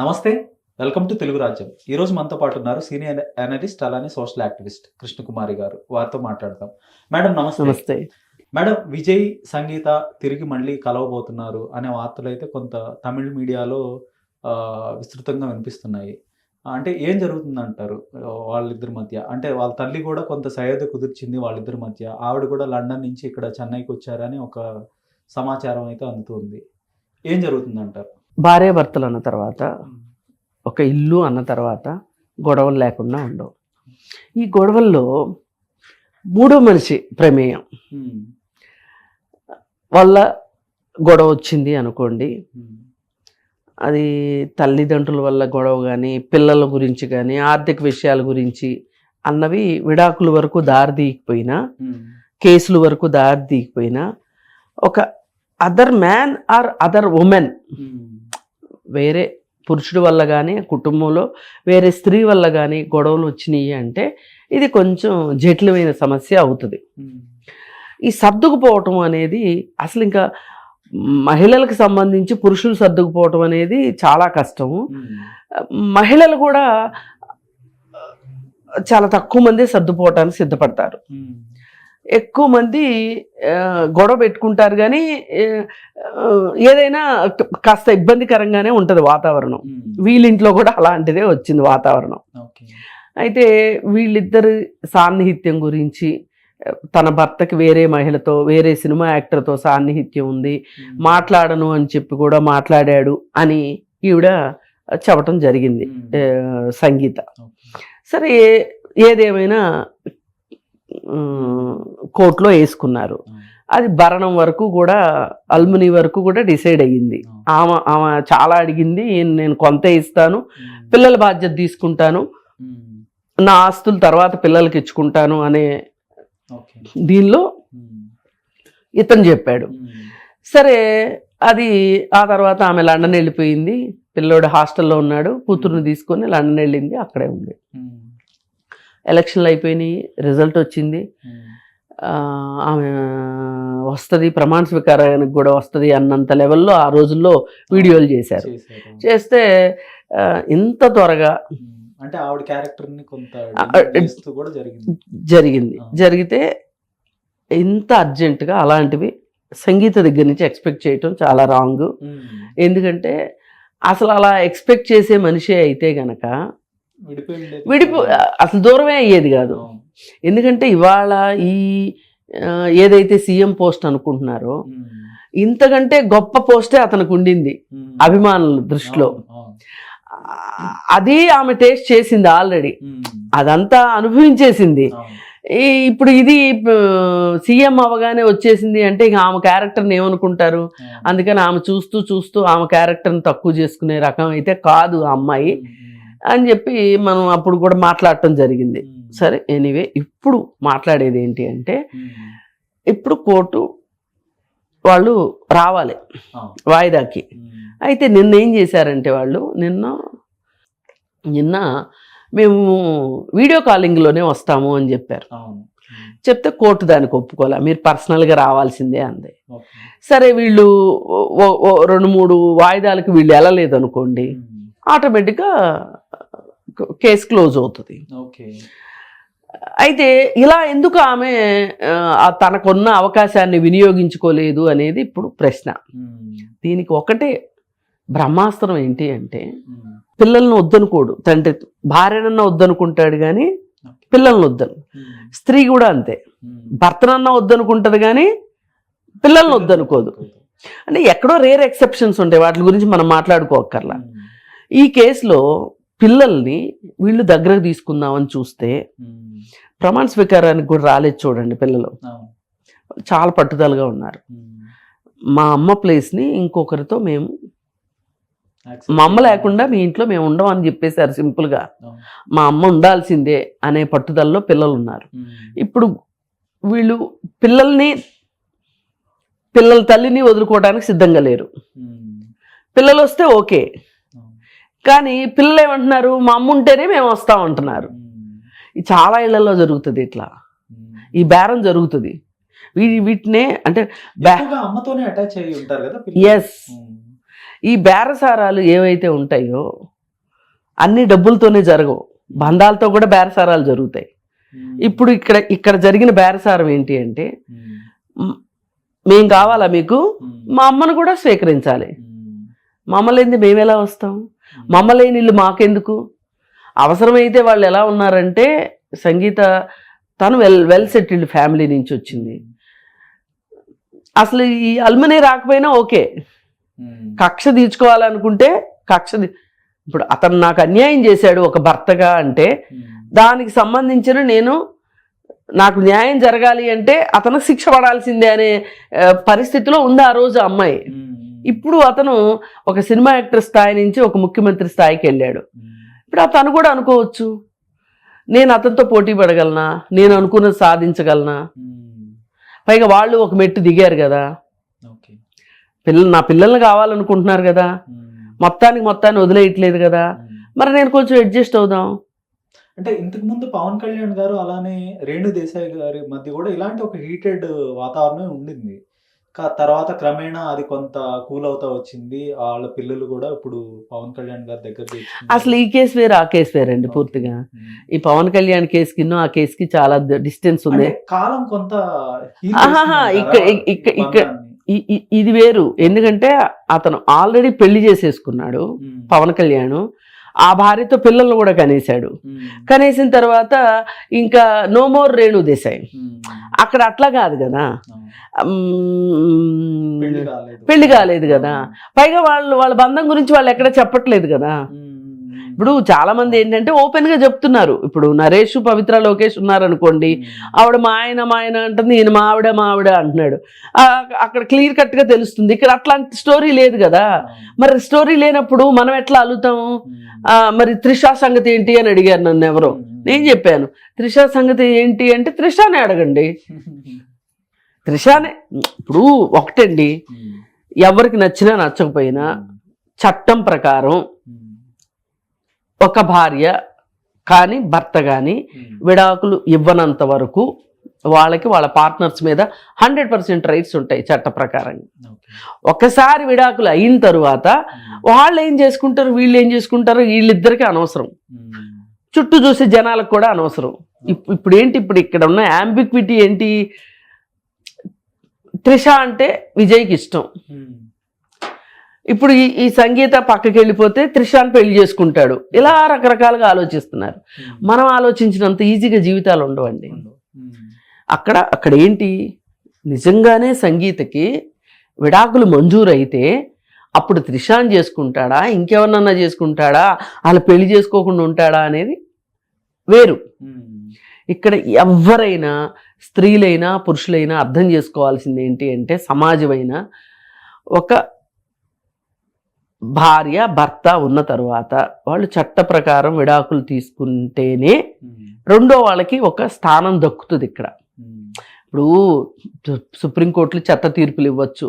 నమస్తే. Welcome to Telugu రాజ్యం. ఈరోజు మనతో పాటు ఉన్నారు సీనియర్ అనలిస్ట్ అలానే సోషల్ యాక్టివిస్ట్ కృష్ణకుమారి గారు. వారితో మాట్లాడదాం. మేడం నమస్తే. నమస్తే. మేడం విజయ్, సంగీత తిరిగి మళ్ళీ కలవబోతున్నారు అనే వార్తలైతే కొంత తమిళ్ మీడియాలో విస్తృతంగా వినిపిస్తున్నాయి. అంటే ఏం జరుగుతుందంటారు వాళ్ళిద్దరి మధ్య? అంటే వాళ్ళ తల్లి కూడా కొంత సయోధ్య కుదిర్చింది వాళ్ళిద్దరి మధ్య. ఆవిడ కూడా లండన్ నుంచి ఇక్కడ చెన్నైకి వచ్చారని ఒక సమాచారం అయితే అందుతుంది. ఏం జరుగుతుందంటారు? భార్యాభర్తలు అన్న తర్వాత, ఒక ఇల్లు అన్న తర్వాత గొడవలు లేకుండా ఉండవు. ఈ గొడవల్లో మూడో మనిషి ప్రమేయం వల్ల గొడవ వచ్చింది అనుకోండి, అది తల్లిదండ్రుల వల్ల గొడవ కానీ, పిల్లల గురించి కానీ, ఆర్థిక విషయాల గురించి అన్నవి విడాకుల వరకు దారి తీయకపోయినా, కేసుల వరకు దారి తీయకపోయినా, ఒక other man or other women, వేరే పురుషుడి వల్ల కానీ, కుటుంబంలో వేరే స్త్రీ వల్ల కానీ గొడవలు వచ్చినాయి అంటే ఇది కొంచెం జటిలమైన సమస్య అవుతుంది. ఈ సర్దుకుపోవటం అనేది అసలు ఇంకా మహిళలకు సంబంధించి పురుషులు సర్దుకుపోవటం అనేది చాలా కష్టము. మహిళలు కూడా చాలా తక్కువ మంది సర్దుపోవటానికి సిద్ధపడతారు. ఎక్కువ మంది గొడవ పెట్టుకుంటారు, కానీ ఏదైనా కాస్త ఇబ్బందికరంగానే ఉంటుంది వాతావరణం. వీళ్ళింట్లో కూడా అలాంటిదే వచ్చింది వాతావరణం. అయితే వీళ్ళిద్దరి సాన్నిహిత్యం గురించి, తన భర్తకి వేరే మహిళతో, వేరే సినిమా యాక్టర్తో సాన్నిహిత్యం ఉంది, మాట్లాడను అని చెప్పి కూడా మాట్లాడాడు అని ఈవిడ చెప్పటం జరిగింది సంగీత. సరే, ఏదేమైనా కోర్టులో వేసుకున్నారు. అది భరణం వరకు కూడా, అల్ముని వరకు కూడా డిసైడ్ అయ్యింది. ఆమె చాలా అడిగింది, నేను కొంత ఇస్తాను, పిల్లల బాధ్యత తీసుకుంటాను, నా ఆస్తులు తర్వాత పిల్లలకి ఇచ్చుకుంటాను అనే దీనిలో ఇతను చెప్పాడు. సరే, అది ఆ తర్వాత ఆమె లండన్ వెళ్ళిపోయింది. పిల్లోడు హాస్టల్లో ఉన్నాడు, కూతురుని తీసుకొని లండన్ వెళ్ళింది, అక్కడే ఉంది. ఎలక్షన్లు అయిపోయినాయి, రిజల్ట్ వచ్చింది. ఆమె వస్తుంది, ప్రమాణ స్వీకారానికి కూడా వస్తుంది అన్నంత లెవెల్లో ఆ రోజుల్లో వీడియోలు చేశారు. చేస్తే ఇంత త్వరగా అంటే ఆవిడ క్యారెక్టర్ని కొంత జరిగితే ఇంత అర్జెంటుగా అలాంటివి సంగీత దగ్గర నుంచి ఎక్స్పెక్ట్ చేయటం చాలా రాంగ్. ఎందుకంటే అసలు అలా ఎక్స్పెక్ట్ చేసే మనిషి అయితే గనక అసలు దూరమే అయ్యేది కాదు. ఎందుకంటే ఇవాళ ఈ ఏదైతే సీఎం పోస్ట్ అనుకుంటున్నారో, ఇంతకంటే గొప్ప పోస్టే అతనికి ఉండింది అభిమానుల దృష్టిలో. అది ఆమె టేస్ట్ చేసింది ఆల్రెడీ, అదంతా అనుభవించేసింది. ఇప్పుడు ఇది సీఎం అవగానే వచ్చేసింది అంటే ఇక ఆమె క్యారెక్టర్ని ఏమనుకుంటారు? అందుకని ఆమె చూస్తూ చూస్తూ ఆమె క్యారెక్టర్ని తక్కువ చేసుకునే రకం అయితే కాదు ఆ అమ్మాయి అని చెప్పి మనం అప్పుడు కూడా మాట్లాడటం జరిగింది. సరే, ఎనీవే, ఇప్పుడు మాట్లాడేది ఏంటి అంటే, ఇప్పుడు కోర్టు వాళ్ళు రావాలి వాయిదాకి. అయితే నిన్న ఏం చేశారంటే వాళ్ళు, నిన్న మేము వీడియో కాలింగ్లోనే వస్తాము అని చెప్పారు. చెప్తే కోర్టు దానికి ఒప్పుకోలే, మీరు పర్సనల్గా రావాల్సిందే అంది. సరే, వీళ్ళు 2-3 వాయిదాలకు వీళ్ళు వెళ్ళలేదు అనుకోండి, ఆటోమేటిక్గా కేసు క్లోజ్ అవుతుంది. అయితే ఇలా ఎందుకు ఆమె తనకున్న అవకాశాన్ని వినియోగించుకోలేదు అనేది ఇప్పుడు ప్రశ్న. దీనికి ఒకటే బ్రహ్మాస్త్రం ఏంటి అంటే, పిల్లల్ని వద్దనుకోడు తండ్రి, భార్యనన్నా వద్దనుకుంటాడు కానీ పిల్లల్ని వద్దను. స్త్రీ కూడా అంతే, భర్తనన్నా వద్దనుకుంటుంది కానీ పిల్లల్ని వద్దనుకోదు. అంటే ఎక్కడో రేర్ ఎక్సెప్షన్స్ ఉంటాయి, వాటి గురించి మనం మాట్లాడుకోక్కర్లా. ఈ కేసులో పిల్లల్ని వీళ్ళు దగ్గరకు తీసుకుందామని చూస్తే ప్రమాణ స్వీకారానికి కూడా రాలేదు. చూడండి, పిల్లలు చాలా పట్టుదలగా ఉన్నారు. మా అమ్మ ప్లేస్ని ఇంకొకరితో మేము, మా అమ్మ లేకుండా మీ ఇంట్లో మేము ఉండం అని చెప్పేశారు సింపుల్గా. మా అమ్మ ఉండాల్సిందే అనే పట్టుదలలో పిల్లలు ఉన్నారు. ఇప్పుడు వీళ్ళు పిల్లల తల్లిని వదులుకోవడానికి సిద్ధంగా లేరు. పిల్లలు వస్తే ఓకే, కానీ పిల్లలు ఏమంటున్నారు? మా అమ్మ ఉంటేనే మేము వస్తామంటున్నారు. ఇది చాలా ఇళ్లలో జరుగుతుంది, ఇట్లా ఈ బేరం జరుగుతుంది. వీటినే అంటే అమ్మతోనే అటాచ్ అయ్యి ఉంటారు కదా. ఎస్, ఈ బేరసారాలు ఏవైతే ఉంటాయో అన్ని డబ్బులతోనే జరగవు, బంధాలతో కూడా బేరసారాలు జరుగుతాయి. ఇప్పుడు ఇక్కడ జరిగిన బేరసారం ఏంటి అంటే, మేం కావాలా మీకు, మా అమ్మను కూడా స్వీకరించాలి. మమ్మల్ని మేము ఎలా వస్తాం, మమ్మల్ని ఇల్లు మాకెందుకు. అవసరమైతే వాళ్ళు ఎలా ఉన్నారంటే, సంగీత తను వెల్ సెటిల్డ్ ఫ్యామిలీ నుంచి వచ్చింది. అసలు ఈ అల్మనీ రాకపోయినా ఓకే, కక్ష తీర్చుకోవాలనుకుంటే ఇప్పుడు అతను నాకు అన్యాయం చేశాడు ఒక భర్తగా అంటే దానికి సంబంధించిన నాకు న్యాయం జరగాలి అంటే అతను శిక్ష పడాల్సిందే అనే పరిస్థితిలో ఉంది ఆ రోజు అమ్మాయి. ఇప్పుడు అతను ఒక సినిమా యాక్టర్ స్థాయి నుంచి ఒక ముఖ్యమంత్రి స్థాయికి వెళ్ళాడు. ఇప్పుడు అతను కూడా అనుకోవచ్చు, నేను అతనితో పోటీ పడగలనా, నేను అనుకున్నది సాధించగలనా. పైగా వాళ్ళు ఒక మెట్టు దిగారు కదా, నా పిల్లల్ని కావాలనుకుంటున్నారు కదా, మొత్తాన్ని వదిలేయట్లేదు కదా, మరి నేను కొంచెం అడ్జస్ట్ అవుదాం. అంటే ఇంతకు ముందు పవన్ కళ్యాణ్ గారు అలానే రేణు దేశాయ్ గారి మధ్య కూడా ఇలాంటి ఒక హీటెడ్ వాతావరణం ఉండింది. తర్వాత క్రమేణా అది కొంత కూల్ అవుతా వచ్చింది. వాళ్ళ పిల్లలు కూడా ఇప్పుడు పవన్ కళ్యాణ్ గారి దగ్గర. అసలు ఈ కేసు వేరు ఆ కేసు వేరండి పూర్తిగా. ఈ పవన్ కళ్యాణ్ కేసుకి ఆ కేసుకి చాలా డిస్టెన్స్ ఉంది. కాలం కొంత ఇది వేరు. ఎందుకంటే అతను ఆల్రెడీ పెళ్లి చేసేసుకున్నాడు పవన్ కళ్యాణ్, ఆ భార్యతో పిల్లల్ని కూడా కనేశాడు. కనేసిన తర్వాత ఇంకా నో మోర్ రేణు దేశాయ్. అక్కడ అట్లా కాదు కదా, పెళ్లి కాలేదు కదా, పైగా వాళ్ళ బంధం గురించి వాళ్ళు ఎక్కడ చెప్పట్లేదు కదా. ఇప్పుడు చాలా మంది ఏంటంటే ఓపెన్ గా చెప్తున్నారు. ఇప్పుడు నరేష్ పవిత్ర లోకేష్ ఉన్నారనుకోండి, ఆవిడ మా ఆయన అంటుంది, ఈయన మా ఆవిడ అంటున్నాడు. అక్కడ క్లియర్ కట్ గా తెలుస్తుంది. ఇక్కడ అట్లాంటి స్టోరీ లేదు కదా. మరి స్టోరీ లేనప్పుడు మనం ఎట్లా అలుగుతాము. మరి త్రిషా సంగతి ఏంటి అని అడిగారు నన్ను ఎవరో. నేను చెప్పాను, త్రిషా సంగతి ఏంటి అంటే త్రిషానే అడగండి, త్రిషానే. ఇప్పుడు ఒకటండి, ఎవరికి నచ్చినా నచ్చకపోయినా చట్టం ప్రకారం ఒక భార్య కానీ భర్త కానీ విడాకులు ఇవ్వనంత వరకు వాళ్ళ పార్ట్నర్స్ మీద 100% రైట్స్ ఉంటాయి చట్ట ప్రకారంగా. ఒకసారి విడాకులు అయిన తరువాత వాళ్ళు ఏం చేసుకుంటారు, వీళ్ళు ఏం చేసుకుంటారు, వీళ్ళిద్దరికీ అనవసరం, చుట్టూ చూసే జనాలకు కూడా అనవసరం. ఇప్పుడు ఏంటి, ఇప్పుడు ఇక్కడ ఉన్న యాంబిక్విటీ ఏంటి, త్రిష అంటే విజయ్కి ఇష్టం. ఇప్పుడు ఈ సంగీత పక్కకి వెళ్ళిపోతే త్రిషాని పెళ్లి చేసుకుంటాడు. ఇలా రకరకాలుగా ఆలోచిస్తున్నారు. మనం ఆలోచించినంత ఈజీగా జీవితాలు ఉండవండి. అక్కడ ఏంటి, నిజంగానే సంగీతకి విడాకులు మంజూరైతే అప్పుడు త్రిషాని చేసుకుంటాడా, ఇంకెవరినన్నా చేసుకుంటాడా, అలా పెళ్లి చేసుకోకుండా ఉంటాడా అనేది వేరు. ఇక్కడ ఎవరైనా స్త్రీలైనా పురుషులైనా అర్థం చేసుకోవాల్సింది ఏంటి అంటే, సమాజమైన ఒక భార్య భర్త ఉన్న తర్వాత వాళ్ళు చట్ట ప్రకారం విడాకులు తీసుకుంటేనే రెండో వాళ్ళకి ఒక స్థానం దక్కుతుంది. ఇక్కడ ఇప్పుడు సుప్రీంకోర్టులు చట్ట తీర్పులు ఇవ్వచ్చు,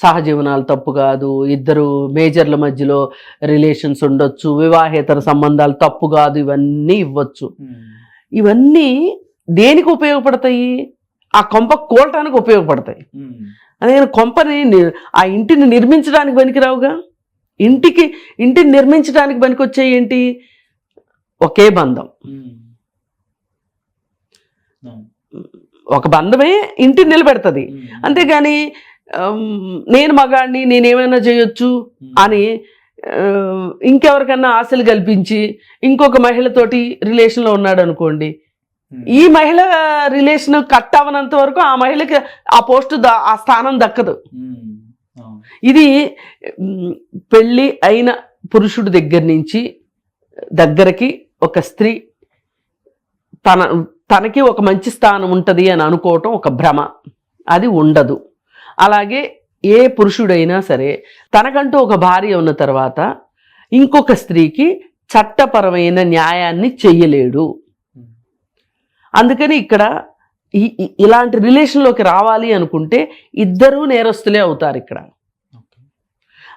సహజీవనాలు తప్పు కాదు, ఇద్దరు మేజర్ల మధ్యలో రిలేషన్స్ ఉండొచ్చు, వివాహేతర సంబంధాలు తప్పు కాదు, ఇవన్నీ ఇవ్వచ్చు. ఇవన్నీ దేనికి ఉపయోగపడతాయి, ఆ కొంప కోల్టానికి ఉపయోగపడతాయి. అదే కొంపని ఆ ఇంటిని నిర్మించడానికి పనికిరావుగా. ఇంటిని నిర్మించడానికి పనికొచ్చే ఏంటి, ఒకే బంధం. ఒక బంధమే ఇంటిని నిలబెడుతుంది. అంతేగాని నేను మగాడిని నేనేమైనా చేయొచ్చు అని ఇంకెవరికన్నా ఆశలు కల్పించి ఇంకొక మహిళతోటి రిలేషన్లో ఉన్నాడు అనుకోండి, ఈ మహిళ రిలేషన్ కట్ అవ్వనంత వరకు ఆ మహిళకి ఆ పోస్టు ఆ స్థానం దక్కదు. ఇది పెళ్ళి అయిన పురుషుడి దగ్గర నుంచి దగ్గరకి ఒక స్త్రీ తనకి ఒక మంచి స్థానం ఉంటుంది అని అనుకోవటం ఒక భ్రమ, అది ఉండదు. అలాగే ఏ పురుషుడైనా సరే తనకంటూ ఒక భార్య ఉన్న తర్వాత ఇంకొక స్త్రీకి చట్టపరమైన న్యాయాన్ని చెయ్యలేడు. అందుకని ఇక్కడ ఇలాంటి రిలేషన్లోకి రావాలి అనుకుంటే ఇద్దరూ నేరస్తులే అవుతారు ఇక్కడ.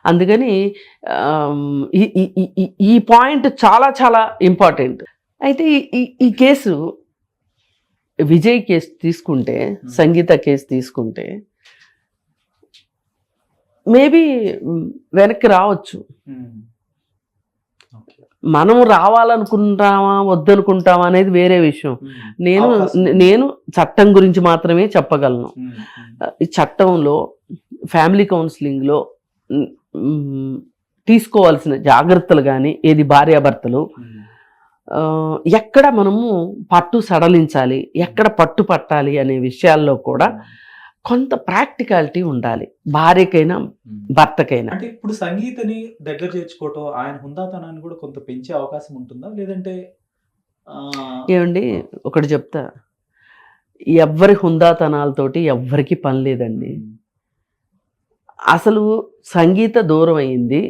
అందుకని ఈ పాయింట్ చాలా చాలా ఇంపార్టెంట్. అయితే ఈ కేసు విజయ్ కేసు తీసుకుంటే, సంగీత కేసు తీసుకుంటే, మేబీ వెనక్కి రావచ్చు. మనం రావాలనుకుంటామా వద్దనుకుంటామా అనేది వేరే విషయం. నేను చట్టం గురించి మాత్రమే చెప్పగలను. ఈ చట్టంలో ఫ్యామిలీ కౌన్సిలింగ్లో తీసుకోవాల్సిన జాగ్రత్తలు కానీ ఏది భార్యాభర్తలు ఎక్కడ మనము పట్టు సడలించాలి, ఎక్కడ పట్టు పట్టాలి అనే విషయాల్లో కూడా కొంత ప్రాక్టికాలిటీ ఉండాలి, భార్యకైనా భర్తకైనా. అంటే ఇప్పుడు సంగీతని దగ్గర చేర్చుకోవటం ఆయన హుందాతనాన్ని కూడా కొంత పెంచే అవకాశం ఉంటుందా, లేదంటే ఏమండి ఒకటి చెప్తా, ఎవ్వరి హుందాతనాలతోటి ఎవ్వరికి పని లేదండి. అసలు సంగీత దూరం అయింది,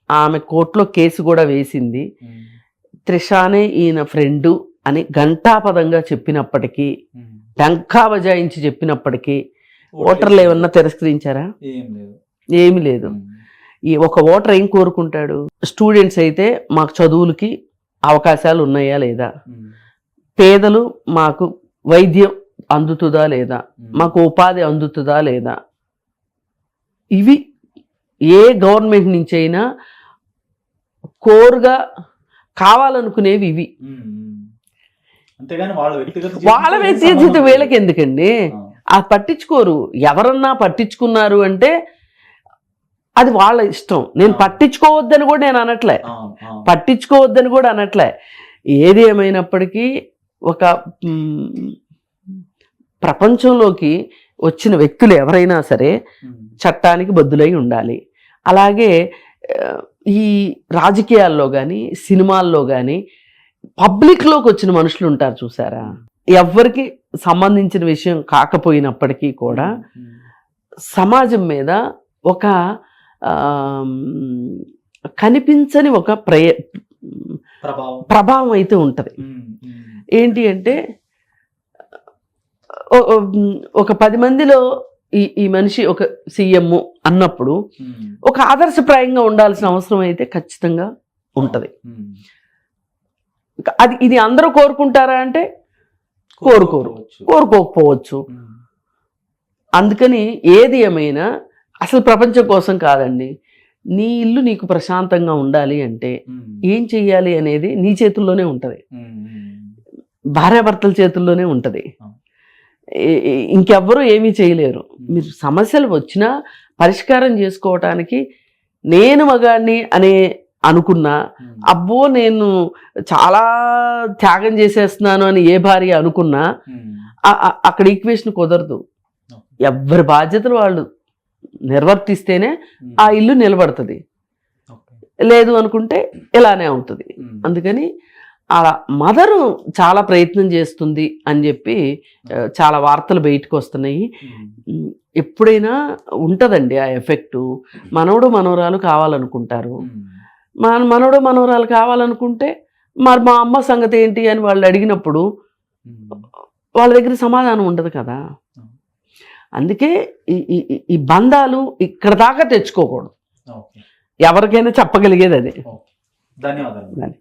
ఆమె కోర్టులో కేసు కూడా వేసింది. త్రిషానే ఈయన ఫ్రెండు అని ఘంటాపదంగా చెప్పినప్పటికీ, డంకా బజాయించి చెప్పినప్పటికీ ఓటర్లు ఏమన్నా తిరస్కరించారా? ఏమి లేదు. ఈ ఒక ఓటర్ ఏం కోరుకుంటాడు? స్టూడెంట్స్ అయితే మాకు చదువులకి అవకాశాలు ఉన్నాయా లేదా, పేదలు మాకు వైద్యం అందుతుందా లేదా, మాకు ఉపాధి అందుతుందా లేదా. ఇవి ఏ గవర్నమెంట్ నుంచి అయినా కోరుగా కావాలనుకునేవి ఇవి. వాళ్ళ వ్యక్తిగత జీవితం వీళ్ళకి ఎందుకండి? అది పట్టించుకోరు. ఎవరన్నా పట్టించుకున్నారు అంటే అది వాళ్ళ ఇష్టం. నేను పట్టించుకోవద్దని కూడా నేను అనట్లే, పట్టించుకోవద్దని కూడా అనట్లే. ఏది ఏమైనప్పటికీ ఒక ప్రపంచంలోకి వచ్చిన వ్యక్తులు ఎవరైనా సరే చట్టానికి బద్దులై ఉండాలి. అలాగే ఈ రాజకీయాల్లో కానీ సినిమాల్లో కానీ పబ్లిక్లోకి వచ్చిన మనుషులు ఉంటారు చూసారా, ఎవరికి సంబంధించిన విషయం కాకపోయినప్పటికీ కూడా సమాజం మీద ఒక కనిపించని ఒక ప్రభావం అయితే ఉంటుంది. ఏంటి అంటే ఒక 10 మందిలో ఈ మనిషి ఒక సీఎం అన్నప్పుడు ఒక ఆదర్శప్రాయంగా ఉండాల్సిన అవసరం అయితే ఖచ్చితంగా ఉంటుంది. ఇది అందరూ కోరుకుంటారా అంటే కోరుకోకపోవచ్చు. అందుకని ఏది ఏమైనా అసలు ప్రపంచం కోసం కాదండి, నీ ఇల్లు నీకు ప్రశాంతంగా ఉండాలి అంటే ఏం చెయ్యాలి అనేది నీ చేతుల్లోనే ఉంటుంది, భార్యాభర్తల చేతుల్లోనే ఉంటుంది. ఇంకెవ్వరూ ఏమీ చేయలేరు. మీరు సమస్యలు వచ్చినా పరిష్కారం చేసుకోవటానికి నేను మగాడిని అనే అనుకున్నా, అబ్బో నేను చాలా త్యాగం చేసేస్తున్నాను అని ఏ భార్య అనుకున్నా అక్కడ ఈక్వేషన్ కుదరదు. ఎవరి బాధ్యతలు వాళ్ళు నిర్వర్తిస్తేనే ఆ ఇల్లు నిలబడుతుంది, లేదు అనుకుంటే ఇలానే అవుతుంది. అందుకని అలా మదరు చాలా ప్రయత్నం చేస్తుంది అని చెప్పి చాలా వార్తలు బయటకు వస్తున్నాయి. ఎప్పుడైనా ఉంటుందండి ఆ ఎఫెక్టు. మనవడు మనవరాలు కావాలనుకుంటారు, మనవడు మనవరాలు కావాలనుకుంటే మరి మా అమ్మ సంగతి ఏంటి అని వాళ్ళు అడిగినప్పుడు వాళ్ళ దగ్గర సమాధానం ఉండదు కదా. అందుకే ఈ బంధాలు ఇక్కడ దాకా తెచ్చుకోకూడదు. ఎవరికైనా చెప్పగలిగేది అదే. ధన్యవాదాలు.